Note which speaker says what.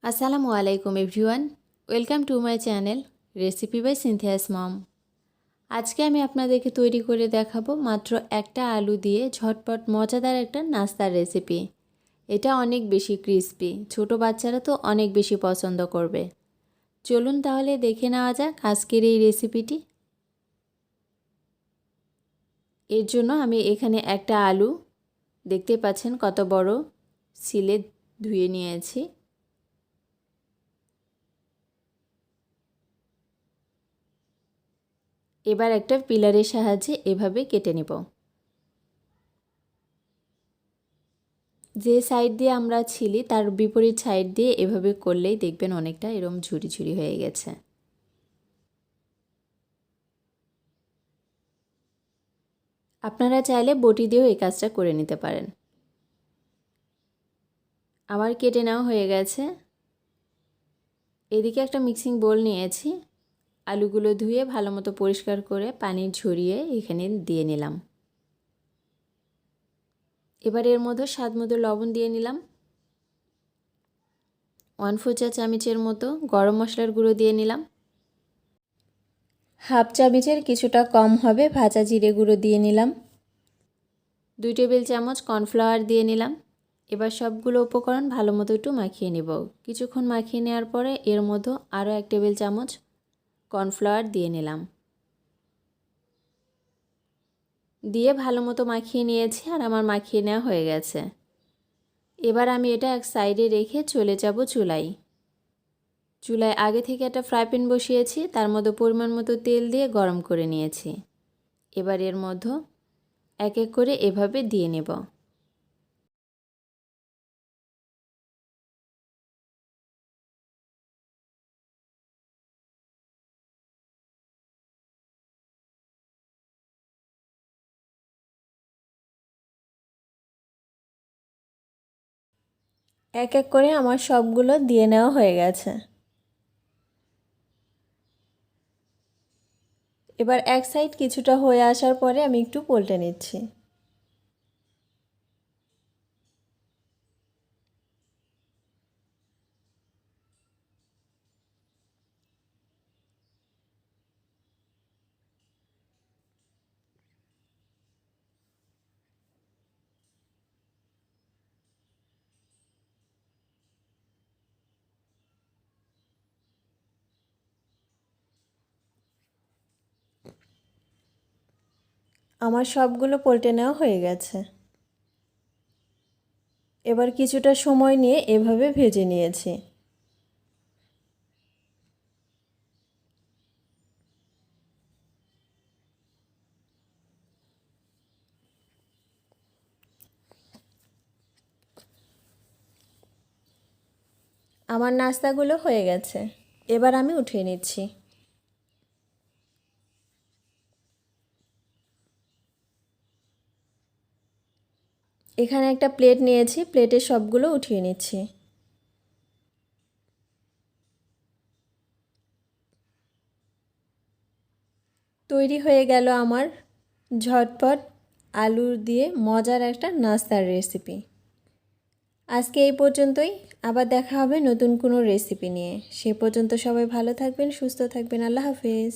Speaker 1: আসসালামু আলাইকুম everyone, welcome to my channel recipe by Cynthia's mom. আজকে আমি আপনাদেরকে তৈরি করে দেখাবো মাত্র একটা আলু দিয়ে ঝটপট মজাদার একটা নাস্তার রেসিপি। এটা অনেক বেশি ক্রিস্পি, ছোট বাচ্চারা তো অনেক বেশি পছন্দ করবে। চলুন তাহলে দেখে নেওয়া যাক আজকের এই রেসিপিটি। এর জন্য আমি এখানে একটা আলু, দেখতে পাচ্ছেন কত বড়, ছিলে ধুয়ে নিয়েছি। এবার একটা পিলারের সাহায্যে এভাবে কেটে নেব। যে সাইড দিয়ে আমরা ছিলি তার বিপরীত সাইড দিয়ে এভাবে করলেই দেখবেন অনেকটা এরকম ঝুরি ঝুরি হয়ে গেছে। আপনারা চাইলে বটি দিয়েও এই কাজটা করে নিতে পারেন। আবার কেটে নেওয়া হয়ে গেছে। এদিকে একটা মিক্সিং বোল নিয়েছি, আলুগুলো ধুয়ে ভালো মতো পরিষ্কার করে পানি ঝরিয়ে এখানে দিয়ে নিলাম। এবার এর মধ্যে স্বাদ মতো লবণ দিয়ে নিলাম। 1/4 চা চামচের মতো গরম মশলার গুঁড়ো দিয়ে নিলাম। হাফ চামচের কিছুটা কম হবে ভাজা জিরে গুঁড়ো দিয়ে নিলাম। 2 টেবিল চামচ কর্নফ্লাওয়ার দিয়ে নিলাম। এবার সবগুলো উপকরণ ভালো মতো একটু মাখিয়ে নেব। কিছুক্ষণ মাখিয়ে নেওয়ার পরে এর মধ্যে আরও 1 টেবিল চামচ কর্নফ্লাওয়ার দিয়ে নিলাম। দিয়ে ভালো মতো মাখিয়ে নিয়েছি আর আমার মাখিয়ে নেওয়া হয়ে গেছে। এবার আমি এটা এক সাইডে রেখে চলে যাব চুলায়। চুলায় আগে থেকে একটা ফ্রাই প্যান বসিয়েছি, তার মধ্যে পরিমাণ মতো তেল দিয়ে গরম করে নিয়েছি। এবার এর মধ্যে এক এক করে এভাবে দিয়ে নেব। এক এক করে আমার সবগুলো দিয়ে নেওয়া হয়ে গেছে। এবার এক সাইড কিছুটা হয়ে আসার পরে আমি একটু পাল্টে নিচ্ছি। আমার সবগুলো পাল্টে নেওয়া হয়ে গেছে। এবার কিছুটা সময় নিয়ে এভাবে ভেজে নিয়েছি। আমার নাস্তাগুলো হয়ে গেছে, এবার আমি উঠিয়ে নিচ্ছি। এখানে একটা প্লেট নিয়েছি, প্লেটে সবগুলো উঠিয়ে নিচ্ছি। তৈরি হয়ে গেল আমার ঝটপট আলু দিয়ে মজার একটা নাস্তার রেসিপি। আজকে এই পর্যন্তই, আবার দেখা হবে নতুন কোনো রেসিপি নিয়ে। সে পর্যন্ত সবাই ভালো থাকবেন, সুস্থ থাকবেন। আল্লাহ হাফেজ।